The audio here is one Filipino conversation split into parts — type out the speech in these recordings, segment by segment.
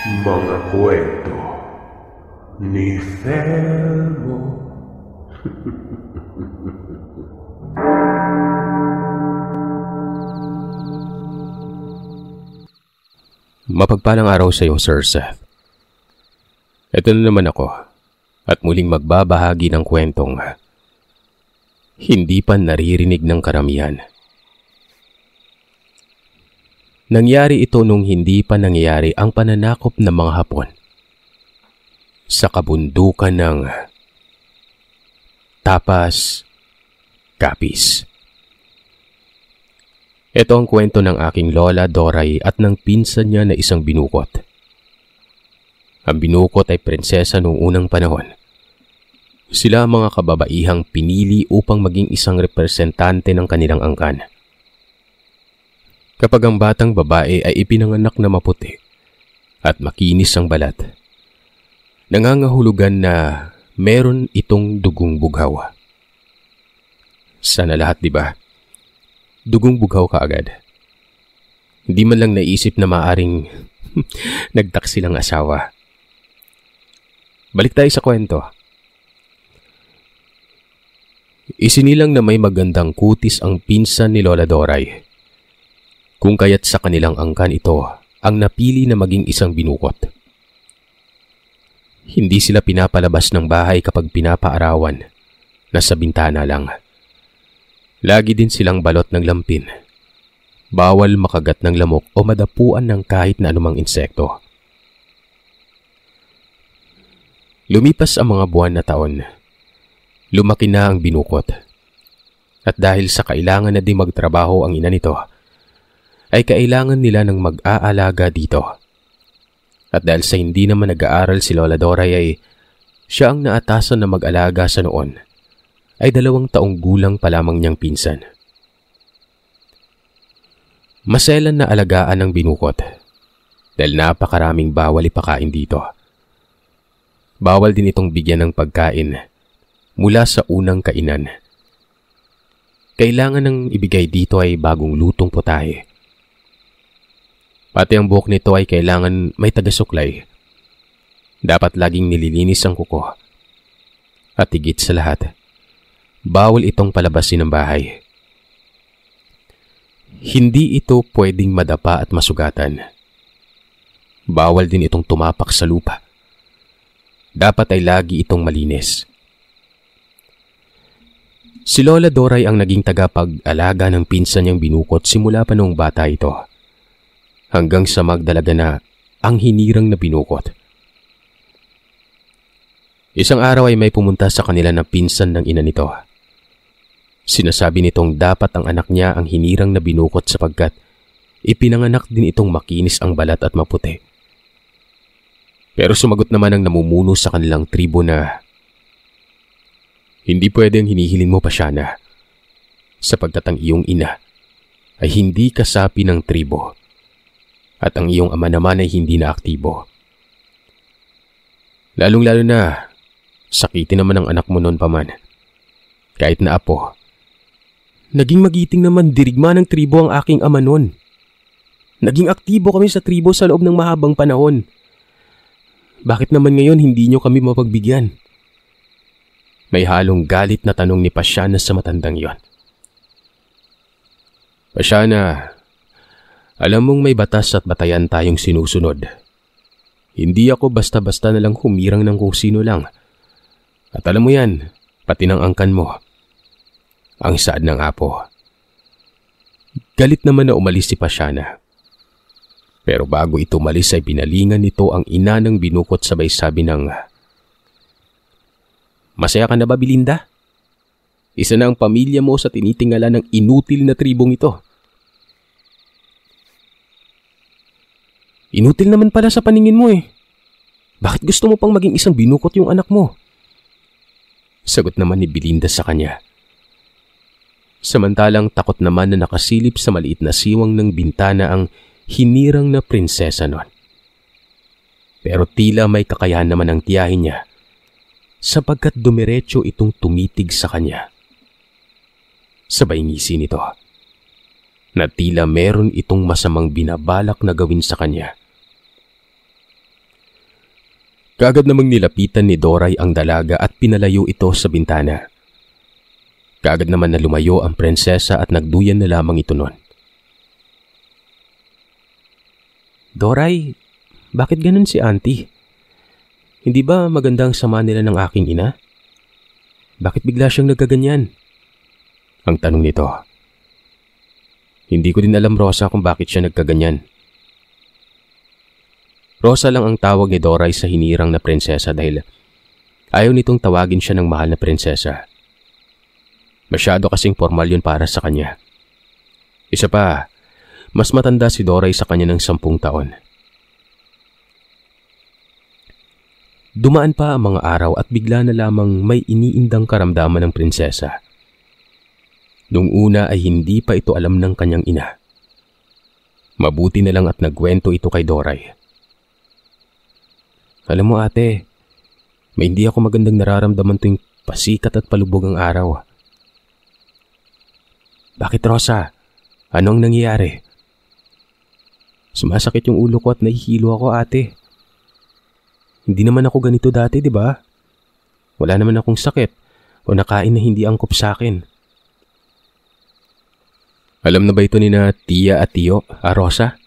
Mga kwento ni Felmo. Mapagpalang araw sa iyo, Sir Seth. Ito na naman ako at muling magbabahagi ng kwentong hindi pa naririnig ng karamihan. Nangyari ito nung hindi pa nangyayari ang pananakop ng mga Hapon sa kabundukan ng Tapas Capiz. Ito ang kwento ng aking lola Doray at ng pinsan niya na isang binukot. Ang binukot ay prinsesa noong unang panahon. Sila ang mga kababaihang pinili upang maging isang representante ng kanilang angkan. Kapag ang batang babae ay ipinanganak na maputi at makinis ang balat, nangangahulugan na meron itong dugong bughaw. Sana lahat, di ba? Dugong bughaw ka agad. Hindi man lang naisip na maaring nagtaksi lang asawa. Balik tayo sa kwento. Isinilang na may magandang kutis ang pinsan ni Lola Doray. Kung kaya't sa kanilang angkan ito ang napili na maging isang binukot. Hindi sila pinapalabas ng bahay kapag pinapaarawan. Nasa bintana lang. Lagi din silang balot ng lampin. Bawal makagat ng lamok o madapuan ng kahit na anumang insekto. Lumipas ang mga buwan na taon. Lumaki na ang binukot. At dahil sa kailangan na din magtrabaho ang ina nito, ay kailangan nila ng mag-aalaga dito. At dahil sa hindi naman nag-aaral si Lola Doray ay siya ang naatasan na mag-alaga sa noon, ay 2 taong gulang pa lamang niyang pinsan. Maselan na alagaan ng binukot dahil napakaraming bawal ipakain dito. Bawal din itong bigyan ng pagkain mula sa unang kainan. Kailangan ng ibigay dito ay bagong lutong putahe. Pati ang buhok nito ay kailangan may tagasuklay. Dapat laging nililinis ang kuko. At higit sa lahat, bawal itong palabasin ng bahay. Hindi ito pwedeng madapa at masugatan. Bawal din itong tumapak sa lupa. Dapat ay lagi itong malinis. Si Lola Doray ang naging tagapag-alaga ng pinsan niyang binukot simula pa noong bata ito. Hanggang sa magdalaga na ang hinirang na binukot. Isang araw ay may pumunta sa kanila na pinsan ng ina nito. Sinasabi nitong dapat ang anak niya ang hinirang na binukot sapagkat ipinanganak din itong makinis ang balat at maputi. Pero sumagot naman ang namumuno sa kanilang tribo na hindi pwede ang hinihiling mo, Pasyana, sapagkat ang iyong ina ay hindi kasapi ng tribo. At ang iyong ama naman ay hindi na aktibo. Lalong-lalo na, sakitin naman ang anak mo noon pa man. Kahit na apo. Naging magiting naman dirigma ng tribo ang aking ama noon. Naging aktibo kami sa tribo sa loob ng mahabang panahon. Bakit naman ngayon hindi nyo kami mapagbigyan? May halong galit na tanong ni Pasyana sa matandang yon. Pasyana, alam mong may batas at batayan tayong sinusunod. Hindi ako basta-basta na lang humirang ng kung sino lang. At alam mo yan, pati ng angkan mo. Ang saad ng apo. Galit naman na umalis si Pasyana. Pero bago ito umalis ay binalingan nito ang ina ng binukot sabay sabi ng, Masaya ka na ba, Belinda? Isa na ang pamilya mo sa tinitingala ng inutil na tribong ito. Inutil naman pala sa paningin mo eh. Bakit gusto mo pang maging isang binukot yung anak mo? Sagot naman ni Belinda sa kanya. Samantalang takot naman na nakasilip sa maliit na siwang ng bintana ang hinirang na prinsesa nun. Pero tila may kakayahan naman ang tiyahin niya sapagkat dumiretso itong tumitig sa kanya. Sabay ngisi nito na tila meron itong masamang binabalak na gawin sa kanya. Kaagad namang nilapitan ni Doray ang dalaga at pinalayo ito sa bintana. Kaagad naman na lumayo ang prinsesa at nagduyan na lamang ito nun. Doray, bakit ganun si auntie? Hindi ba magandang sama nila ng aking ina? Bakit bigla siyang nagkaganyan? Ang tanong nito. Hindi ko din alam, Rosa, kung bakit siya nagkaganyan. Rosa lang ang tawag ni Doray sa hinirang na prinsesa dahil ayaw nitong tawagin siya ng mahal na prinsesa. Masyado kasing formal yun para sa kanya. Isa pa, mas matanda si Doray sa kanya ng 10 taon. Dumaan pa ang mga araw at bigla na lamang may iniindang karamdaman ng prinsesa. Nung una ay hindi pa ito alam ng kanyang ina. Mabuti na lang at nagkwento ito kay Doray. Alam mo ate, may hindi ako magandang nararamdaman tuwing pasikat at palubog ang araw. Bakit, Rosa? Ano ang nangyayari? Sumasakit yung ulo ko at nahihilo ako, ate. Hindi naman ako ganito dati, di ba? Wala naman akong sakit o nakain na hindi angkop sa akin. Alam na ba ito ni na tiya at tiyo, Rosa?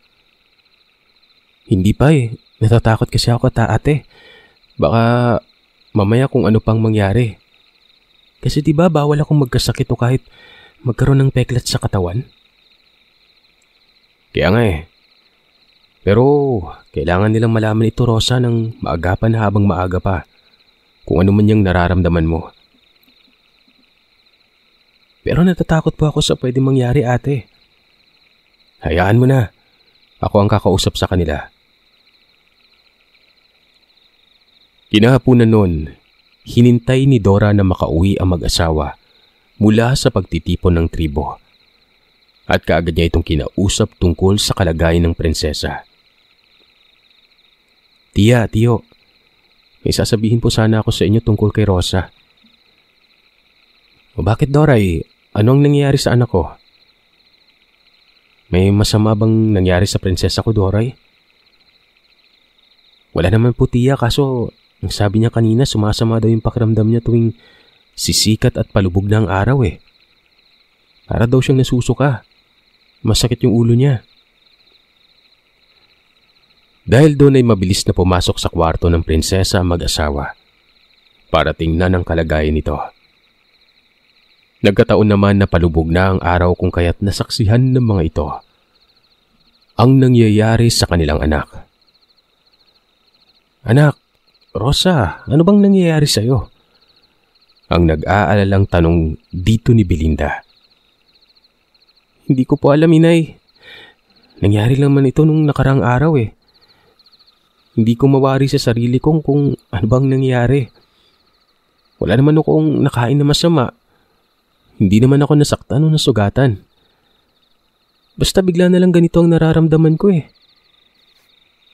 Hindi pa eh. Natatakot kasi ako, ate. Baka mamaya kung ano pang mangyari. Kasi di ba bawal akong magkasakit o kahit magkaroon ng peklat sa katawan? Kaya nga eh. Pero kailangan nilang malaman ito, Rosa, ng maagapan habang maaga pa. Kung ano man yung nararamdaman mo. Pero natatakot po ako sa pwedeng mangyari, ate. Hayaan mo na. Ako ang kakausap sa kanila. Kinahapunan noon, hinintay ni Dora na makauwi ang mag-asawa mula sa pagtitipon ng tribo. At kaagad niya itong kinausap tungkol sa kalagayan ng prinsesa. Tiya, tiyo, may sasabihin po sana ako sa inyo tungkol kay Rosa. O bakit, Doray? Anong nangyayari sa anak ko? May masama bang nangyari sa prinsesa ko, Doray? Wala naman po, tiya, kaso ang sabi niya kanina sumasama daw yung pakiramdam niya tuwing sisikat at palubog na ang araw eh. Para daw siyang nasusuka. Masakit yung ulo niya. Dahil doon ay mabilis na pumasok sa kwarto ng prinsesa ang mag-asawa para tingnan ang kalagayan nito. Nagkataon naman na palubog na ang araw kung kaya't nasaksihan ng mga ito ang nangyayari sa kanilang anak. Anak, Rosa, ano bang nangyayari sa'yo? Ang nag-aalalang tanong dito ni Belinda. Hindi ko po alam, inay. Nangyari lang man ito nung nakarang araw eh. Hindi ko mawari sa sarili kong kung ano bang nangyayari. Wala naman akong nakain na masama. Hindi naman ako nasaktan o nasugatan. Basta bigla na lang ganito ang nararamdaman ko eh.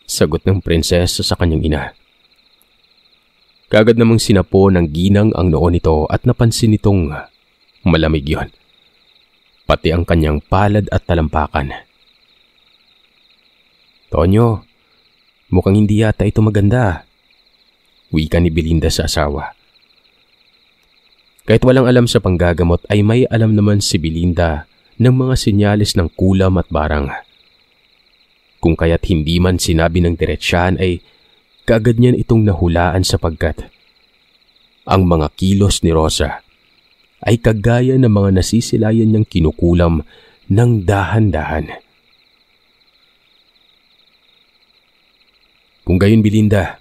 Sagot ng prinsesa sa kanyang ina. Kaagad namang sinapo ng ginang ang noo nito at napansin nitong malamig yon. Pati ang kanyang palad at talampakan. Tonyo, mukhang hindi yata ito maganda. Wika ni Belinda sa asawa. Kahit walang alam sa panggagamot ay may alam naman si Belinda ng mga sinyalis ng kulam at barang. Kung kaya't hindi man sinabi ng diretsyahan ay kaagad niyan itong nahulaan sapagkat ang mga kilos ni Rosa ay kagaya ng mga nasisilayan niyang kinukulam ng dahan-dahan. Kung gayon, Belinda,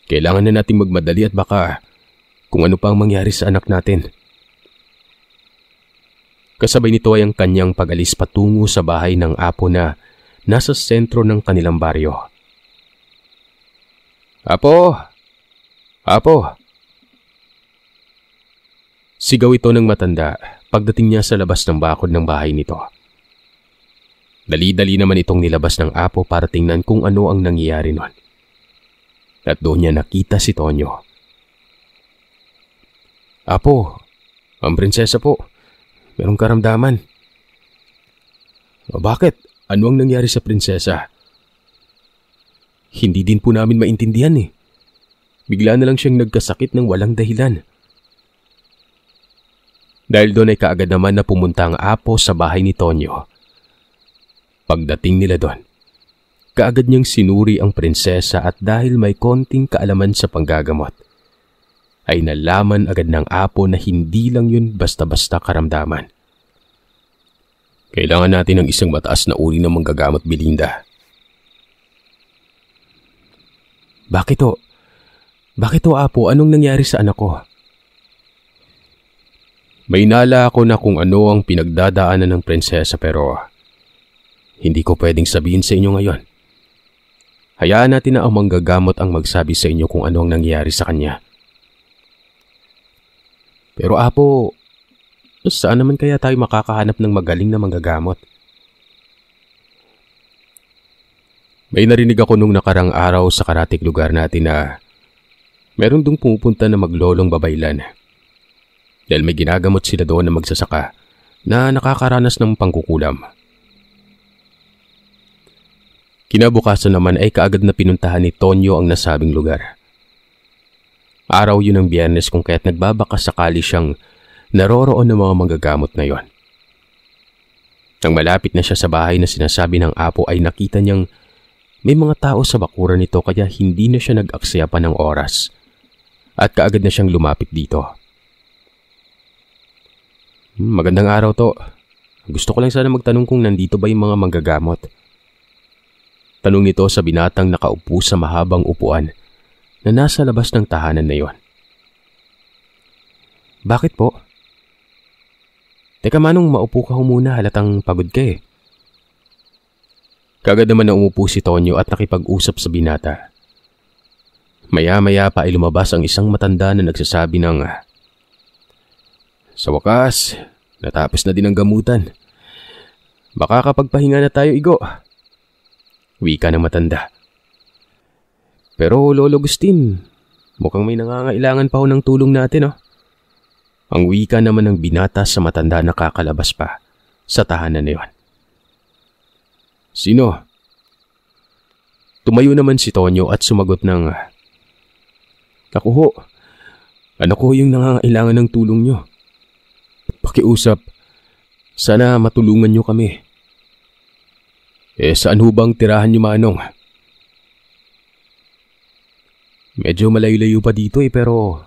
kailangan na nating magmadali at baka kung ano pa ang mangyari sa anak natin. Kasabay nito ay ang kanyang pag-alis patungo sa bahay ng apo na nasa sentro ng kanilang baryo. Apo! Apo! Sigaw ito ng matanda pagdating niya sa labas ng bakod ng bahay nito. Dali-dali naman itong nilabas ng apo para tingnan kung ano ang nangyayari nun. At doon niya nakita si Tonyo. Apo, ang prinsesa po, merong karamdaman. O bakit? Ano ang nangyari sa prinsesa? Hindi din po namin maintindihan eh. bigla na lang siyang nagkasakit ng walang dahilan. Dahil doon ay kaagad naman na pumunta ang apo sa bahay ni Tonyo. Pagdating nila doon, kaagad niyang sinuri ang prinsesa at dahil may konting kaalaman sa panggagamot, ay nalaman agad ng apo na hindi lang yun basta-basta karamdaman. Kailangan natin ng isang mataas na uri ng manggagamot, Belinda. Bakit o? Bakit o, apo? Anong nangyari sa anak ko? May nala ako na kung ano ang pinagdadaanan ng prinsesa pero hindi ko pwedeng sabihin sa inyo ngayon. Hayaan natin na ang manggagamot ang magsabi sa inyo kung ano ang nangyari sa kanya. Pero apo, saan naman kaya tayo makakahanap ng magaling na manggagamot? May narinig ako nung nakarang araw sa karatig lugar natin na meron dong pumupunta na maglolong babaylan. Dahil may ginagamot sila doon na magsasaka na nakakaranas ng pangkukulam. Kinabukasan naman ay kaagad na pinuntahan ni Tonyo ang nasabing lugar. Araw yun ng Biyernes kung kaya't nagbabaka sakali siyang naroroon ng mga manggagamot na yon. Nang malapit na siya sa bahay na sinasabi ng apo ay nakita niyang may mga tao sa bakuran nito kaya hindi na siya nag-aksaya pa ng oras at kaagad na siyang lumapit dito. Magandang araw to. Gusto ko lang sana magtanong kung nandito ba yung mga manggagamot. Tanong nito sa binatang nakaupo sa mahabang upuan na nasa labas ng tahanan na yon. Bakit po? Teka Manong, maupo ka muna, halatang pagod ka eh. Kagad naman na umupo si Tonyo at nakipag-usap sa binata. Maya-maya pa ay lumabas ang isang matanda na nagsasabi ng, sa wakas, natapos na din ang gamutan. Baka kapagpahinga na tayo, Igo. Wika ng matanda. Pero Lolo Agustin, mukhang may nangangailangan pa ho ng tulong natin, oh. Ang wika naman ng binata sa matanda na kakalabas pa sa tahanan na yon. Sino? Tumayo naman si Tonyo at sumagot ng, Ako ho, anak ko yung nangangailangan ng tulong nyo. Pakiusap, sana matulungan nyo kami. Saan ho bang tirahan nyo, Manong? Medyo malayo-layo pa dito pero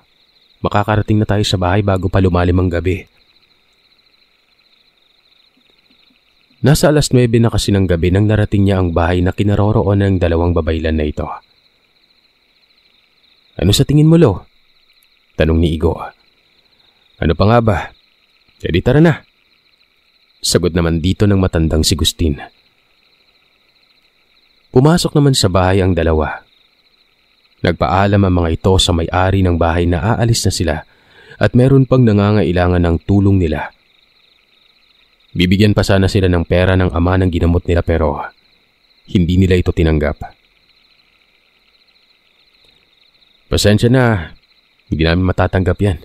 makakarating na tayo sa bahay bago pa lumalim ang gabi. Nasa 9:00 na kasi ng gabi nang narating niya ang bahay na kinaroroon ng dalawang babaylan na ito. Ano sa tingin mo, Lo? Tanong ni Igo. Ano pa nga ba? Di tara na. Sagot naman dito ng matandang si Gustin. Pumasok naman sa bahay ang dalawa. Nagpaalam ang mga ito sa may-ari ng bahay na aalis na sila at meron pang nangangailangan ng tulong nila. Bibigyan pa sana sila ng pera ng ama ng ginamot nila pero hindi nila ito tinanggap. Pasensya na, hindi namin matatanggap yan.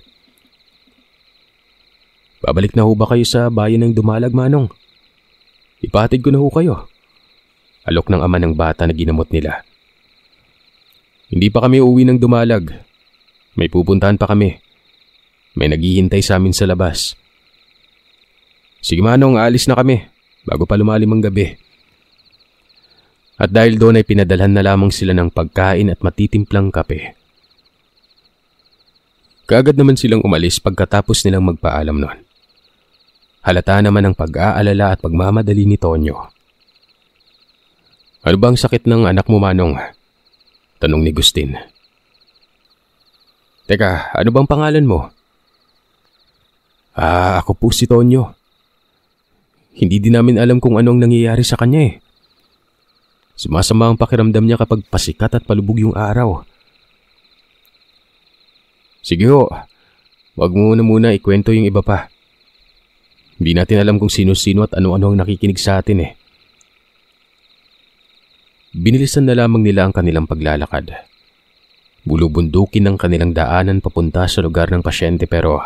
Babalik na ho ba kayo sa bayan ng Dumalag, Manong? Ipatid ko na ho kayo. Alok ng ama ng bata na ginamot nila. Hindi pa kami uuwi ng Dumalag. May pupuntahan pa kami. May naghihintay sa amin sa labas. Sige Manong, aalis na kami bago pa lumalim ang gabi. At dahil doon ay pinadalhan na lamang sila ng pagkain at matitimplang kape. Kaagad naman silang umalis pagkatapos nilang magpaalam noon. Halata naman ang pag-aalala at pagmamadali ni Tonyo. Ano bang sakit ng anak mo, Manong? Tanong ni Gustin. Teka, ano bang pangalan mo? Ako po si Tonyo. Hindi din namin alam kung anong nangyayari sa kanya eh. Sumasama ang pakiramdam niya kapag pasikat at palubog yung araw. Sige ho, wag mo na muna ikwento yung iba pa. Hindi natin alam kung sino-sino at ano-ano ang nakikinig sa atin eh. Binilisan na lamang nila ang kanilang paglalakad. Bulubundukin ng kanilang daanan papunta sa lugar ng pasyente pero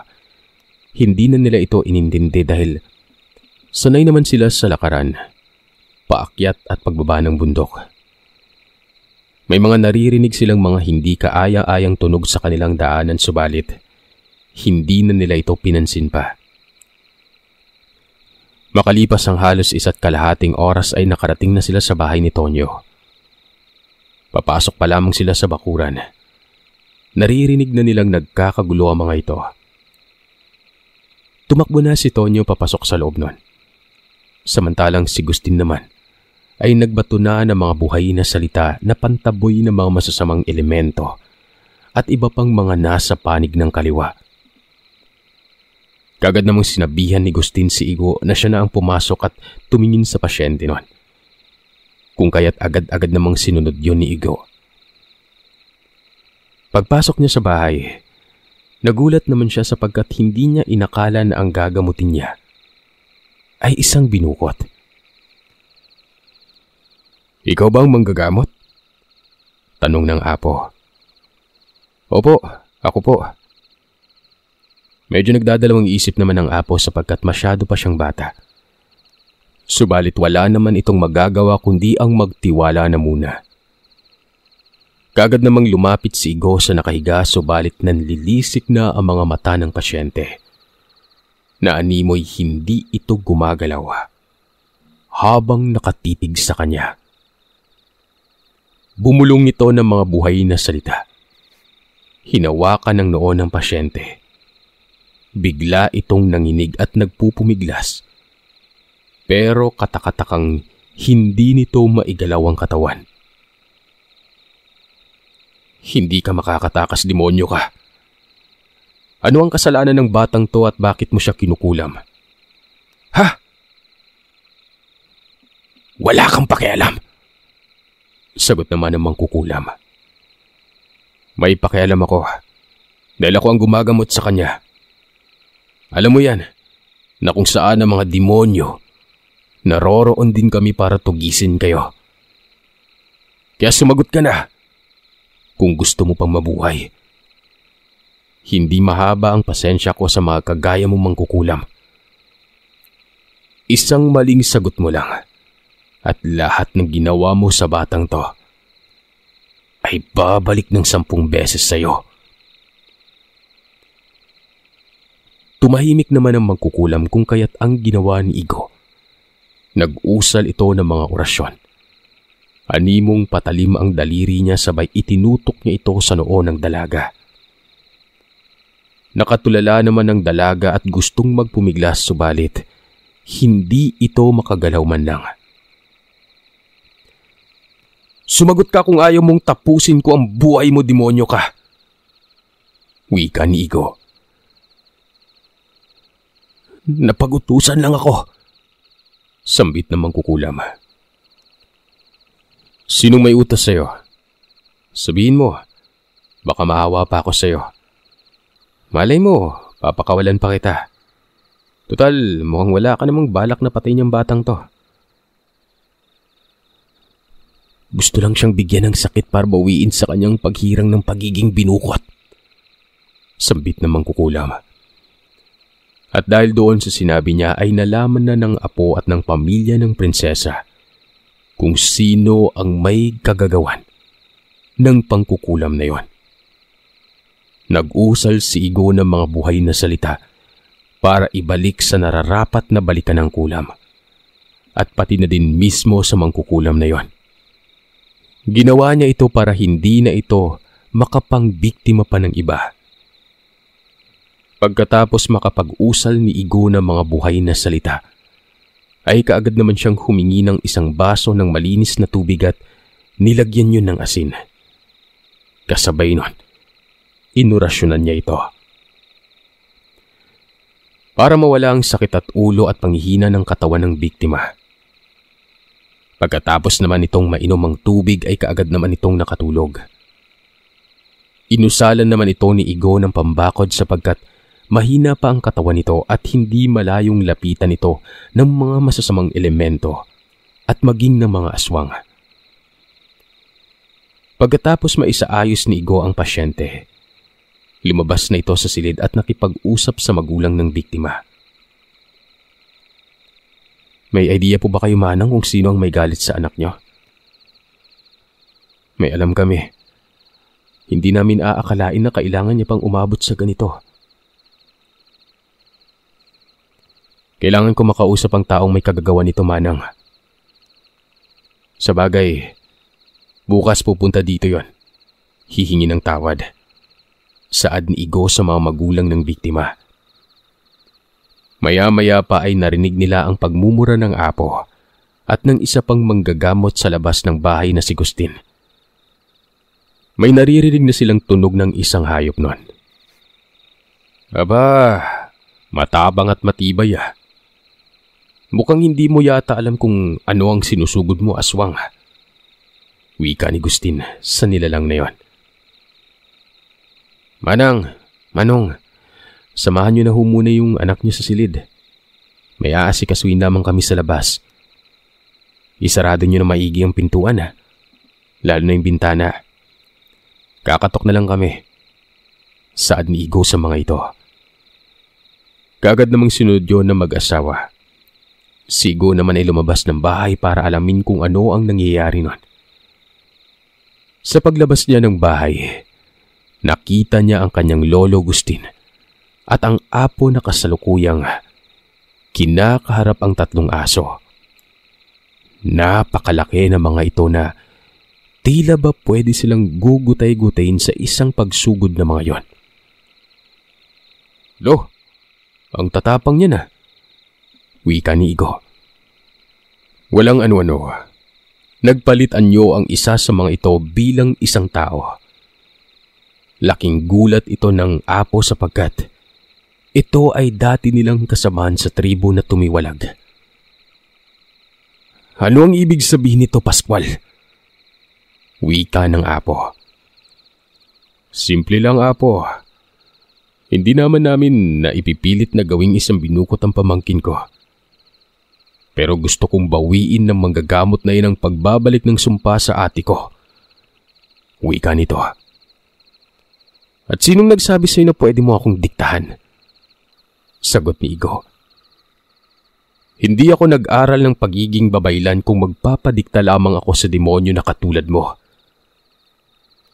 hindi na nila ito inintindi dahil sanay naman sila sa lakaran, paakyat at pagbaba ng bundok. May mga naririnig silang mga hindi kaaya-ayang tunog sa kanilang daanan, subalit hindi na nila ito pinansin pa. Makalipas ang halos 1.5 oras ay nakarating na sila sa bahay ni Tonyo. Papasok pa lamang sila sa bakuran. Naririnig na nilang nagkakagulo ang mga ito. Tumakbo na si Tonyo papasok sa loob nun. Samantalang si Gustin naman ay nagbato na ng mga buhay na salita na pantaboy ng mga masasamang elemento at iba pang mga nasa panig ng kaliwa. Kagad namang sinabihan ni Gustin si Igo na siya na ang pumasok at tumingin sa pasyente nun. Kung kaya't agad-agad namang sinunod yon ni Igo. Pagpasok niya sa bahay, nagulat naman siya sapagkat hindi niya inakala na ang gagamutin niya ay isang binukot. "Ikaw ba ang manggagamot?" tanong ng apo. "Opo, ako po." Medyo nagdadalawang isip naman ang apo sapagkat masyado pa siyang bata. Subalit wala naman itong magagawa kundi ang magtiwala na muna. Kagad namang lumapit si Igo sa nakahiga subalit nanlilisik na ang mga mata ng pasyente. Naanimoy hindi ito gumagalaw habang nakatitig sa kanya. Bumulong ito ng mga buhay na salita. Hinawakan ng noo ng pasyente. Bigla itong nanginig at nagpupumiglas. Pero katakatakang hindi nito maigalaw ang katawan. "Hindi ka makakatakas, demonyo ka. Ano ang kasalanan ng batang to at bakit mo siya kinukulam?" "Ha? Wala kang pakialam," sagot naman ng mangkukulam. "May pakialam ako dahil ako ang gumagamot sa kanya. Alam mo yan, na kung saan ang mga demonyo, naroroon din kami para tugisin kayo. Kaya sumagot ka na kung gusto mo pang mabuhay. Hindi mahaba ang pasensya ko sa mga kagaya mong mangkukulam. Isang maling sagot mo lang at lahat ng ginawa mo sa batang to ay babalik ng 10 beses sa'yo." Tumahimik naman ang mangkukulam kung kaya't ang ginawa ni Igo. Nag-usal ito ng mga orasyon. Animong patalim ang daliri niya sabay itinutok niya ito sa noo ng dalaga. Nakatulala naman ang dalaga at gustong magpumiglas subalit hindi ito makagalaw man lang. "Sumagot ka kung ayaw mong tapusin ko ang buhay mo, demonyo ka," wika ni Igo. "Napag-utusan lang ako," sambit ng mangkukulam. "Sinong may utos sa'yo? Sabihin mo, baka maawa pa ako sa'yo. Malay mo, papakawalan pa kita. Total, mukhang wala ka namang balak na patayin yung batang to." "Gusto lang siyang bigyan ng sakit para bawiin sa kanyang paghirang ng pagiging binukot," sambit ng mangkukulam. At dahil doon sa sinabi niya ay nalaman na ng apo at ng pamilya ng prinsesa kung sino ang may kagagawan ng pangkukulam na yon. Nag-usal si Igo ng mga buhay na salita para ibalik sa nararapat na balikan ng kulam at pati na din mismo sa mangkukulam na yon. Ginawa niya ito para hindi na ito makapangbiktima pa ng iba. Pagkatapos makapag-usal ni Igo ng mga buhay na salita, ay kaagad naman siyang humingi ng isang baso ng malinis na tubig at nilagyan yun ng asin. Kasabay nun, inurasyonan niya ito. Para mawala ang sakit at ulo at panghihina ng katawan ng biktima. Pagkatapos naman itong mainom ang tubig ay kaagad naman itong nakatulog. Inusalan naman ito ni Igo ng pambakod sapagkat mahina pa ang katawan nito at hindi malayong lapitan ito ng mga masasamang elemento at maging ng mga aswang. Pagkatapos maisaayos ni Igo ang pasyente, lumabas na ito sa silid at nakipag-usap sa magulang ng biktima. "May idea po ba kayo, Manang, kung sino ang may galit sa anak niyo?" May alam kami. Hindi namin aakalain na kailangan niya pang umabot sa ganito. Kailangan ko makausap ang taong may kagagawa nito, Manang. Sa bagay, bukas pupunta dito yon. Hihingi ng tawad. Saad ni Igo sa mga magulang ng biktima. Maya-maya pa ay narinig nila ang pagmumura ng apo at ng isa pang manggagamot sa labas ng bahay na si Gustin. May naririnig na silang tunog ng isang hayop nun. Aba, matabang at matibay ah. Mukhang hindi mo yata alam kung ano ang sinusugod mo, aswang. Wika ni Gustin sa nilalang na yon. Manong, samahan niyo na ho muna yung anak niyo sa silid. May aasikasuin lamang kami sa labas. Isarado niyo na maigi ang pintuan lalo na yung bintana. Kakatok na lang kami. Saad ni Igo sa mga ito. Kagad namang sinunod yun na mag-asawa. Si Igo naman ay lumabas ng bahay para alamin kung ano ang nangyayari nun. Sa paglabas niya ng bahay, nakita niya ang kanyang lolo Gustin at ang apo na kasalukuyang kinakaharap ang 3 aso. Napakalaki na mga ito na tila ba pwede silang gugutay-gutayin sa isang pagsugod na mga yon. Lo, ang tatapang niya na. Wika ni Igo. Walang ano-ano. Nagpalit anyo ang isa sa mga ito bilang isang tao. Laking gulat ito ng apo sapagkat ito ay dati nilang kasamahan sa tribo na tumiwalag. Ano ang ibig sabihin nito, Pascual? Wika ng apo. Simple lang, apo. Hindi naman namin na ipipilit na gawing isang binukot ang pamangkin ko. Pero gusto kong bawiin ng manggagamot na yun ang pagbabalik ng sumpa sa ate ko. Wika nito. At sinong nagsabi sa'yo na pwede mo akong diktahan? Sagot ni Igo. Hindi ako nag-aral ng pagiging babaylan kung magpapadikta lamang ako sa demonyo na katulad mo.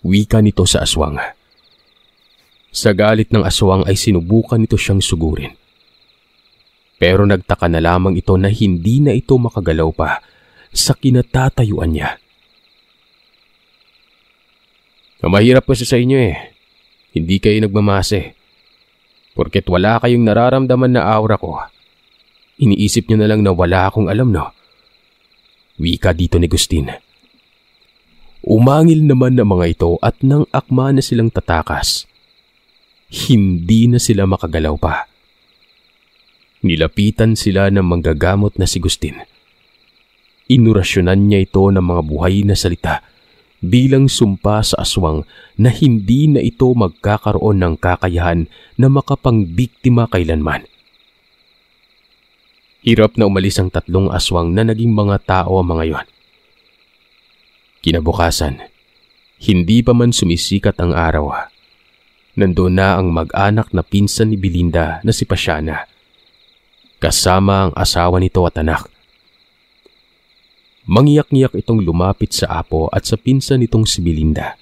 Wika nito sa aswang. Sa galit ng aswang ay sinubukan nito siyang sugurin. Pero nagtaka na lamang ito na hindi na ito makagalaw pa sa kinatatayuan niya. Mahirap kasi sa inyo Hindi kayo nagmamase. Porket wala kayong nararamdaman na aura ko. Iniisip niyo na lang na wala akong alam, no? Wika dito ni Gustin. Umangil naman ng mga ito at nang akma na silang tatakas, hindi na sila makagalaw pa. Nilapitan sila ng manggagamot na si Gustin. Inurasyonan niya ito ng mga buhay na salita bilang sumpa sa aswang na hindi na ito magkakaroon ng kakayahan na makapangbiktima kailanman. Hirap na umalis ang 3 aswang na naging mga tao ang mga yon. Kinabukasan, hindi pa man sumisikat ang araw. Nandoon na ang mag-anak na pinsan ni Belinda na si Pasiana, kasama ang asawa nito at anak. Mangyak-ngyak itong lumapit sa apo at sa pinsan nitong si Belinda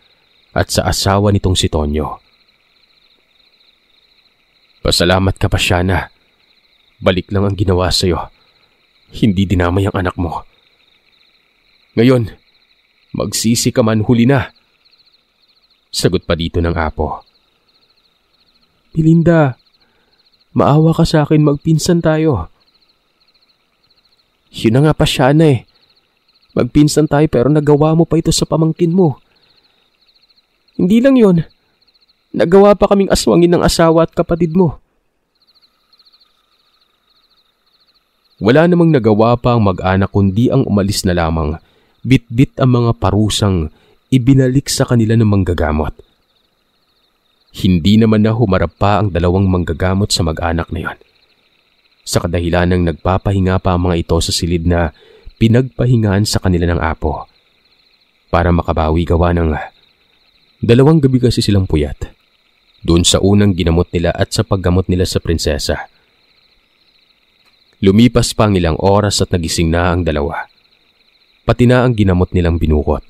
at sa asawa nitong si Tonyo. Pasalamat ka, Pasiana. Balik lang ang ginawa sa'yo. Hindi dinamay ang anak mo. Ngayon, magsisi ka man, huli na. Sagot pa dito ng apo. Belinda, maawa ka sa akin, magpinsan tayo. Yun na nga, Pasiana Magpinsan tayo pero nagawa mo pa ito sa pamangkin mo. Hindi lang yon. Nagawa pa kaming aswangin ng asawa at kapatid mo. Wala namang nagawa pa ang mag-anak kundi ang umalis na lamang, bit-bit ang mga parusang ibinalik sa kanila ng manggagamot. Hindi naman na humarap pa ang 2 manggagamot sa mag-anak na yon. Sa kadahilan ng nagpapahinga pa ang mga ito sa silid na pinagpahingaan sa kanila ng apo para makabawi gawa ng 2 gabi kasi silang puyat doon sa unang ginamot nila at sa paggamot nila sa prinsesa. Lumipas pa ang ilang oras at nagising na ang 2, pati na ang ginamot nilang binukot.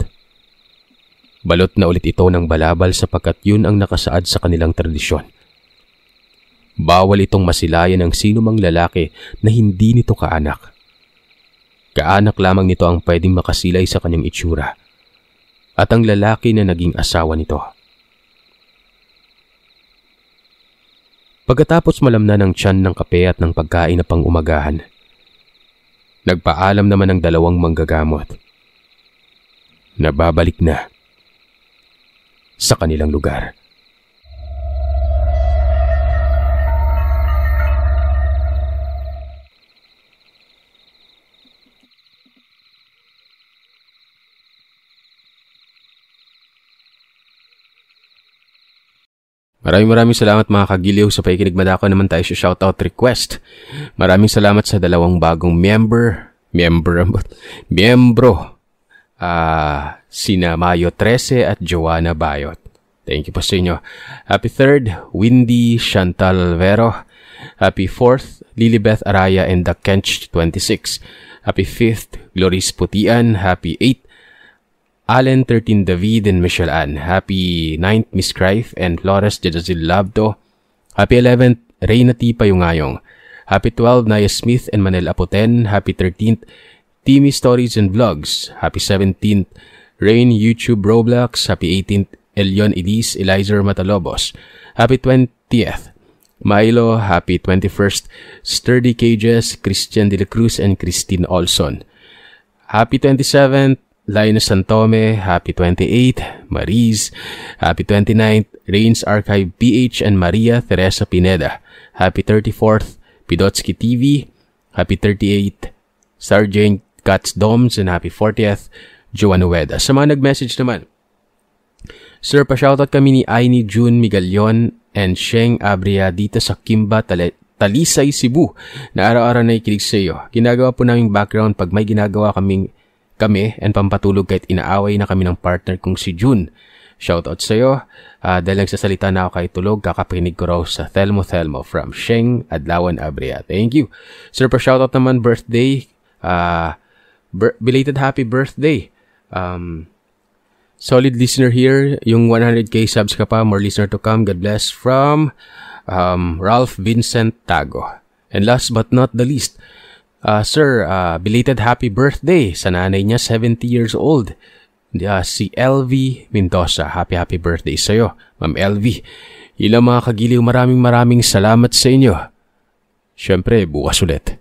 Balot na ulit ito ng balabal sapagkat yun ang nakasaad sa kanilang tradisyon. Bawal itong masilayan ng sino mang lalaki na hindi nito kaanak. Kaanak lamang nito ang pwedeng makasilay sa kanyang itsura at ang lalaki na naging asawa nito. Pagkatapos malamnan ng tiyan ng kape at ng pagkain na pang-umagahan, nagpaalam naman ang dalawang manggagamot na babalik na sa kanilang lugar. Maraming salamat mga kagiliw sa pakikinig. Madako naman tayo sa shoutout request. Maraming salamat sa dalawang bagong miyembro. Sina Mayo 13 at Joanna Bayot. Thank you po sa inyo. Happy 3rd, Windy Chantal Vero. Happy 4th, Lilibeth Araya and the Kench 26. Happy 5th, Gloris Putian. Happy 8th, Allen 13 David and Michelle Ann. Happy 9th, Miss Crife and Flores Jazazil Labdo. Happy 11th, Reyna T. Payungayong. Happy 12th, Naya Smith and Manel Aputen. Happy 13th, Timmy Stories and Vlogs. Happy 17th, Rain YouTube Roblox. Happy 18th, Elion Elise Elizer Matalobos. Happy 20th, Milo. Happy 21st, Sturdy Cages, Christian De La Cruz and Christine Olson. Happy 27th, Linus Santome. Happy 28th, Mariz. Happy 29th, Rains Archive PH and Maria Teresa Pineda. Happy 34th, Pidotsky TV. Happy 38th, Sergeant Katz Doms. And happy 40th, Joan Ueda. Sa mga nag-message naman, Sir, pa-shoutout kami ni Aini June Migalion and Sheng Abria dito sa Kimba, Talisay, Cebu na araw-araw na ikilig sa iyo. Ginagawa po naming background pag may ginagawa kami and pampatulog kahit inaaway na kami ng partner kong si June. Shoutout sa iyo. Dahil nagsasalita na ako kahit tulog, kakapinig ko raw sa Thelmo from Sheng Adlawan Abria. Thank you. Sir, pa-shoutout naman birthday. Belated happy birthday. Solid listener here. Yung 100k subs ka pa. More listener to come. God bless. From Ralph Vincent Tago. And last but not the least, Sir, belated happy birthday sa nanay niya, 70 years old. Si LV Mendoza. Happy birthday sa'yo, Ma'am LV. Ilang mga kagiliw, maraming salamat sa inyo. Siyempre, bukas ulit.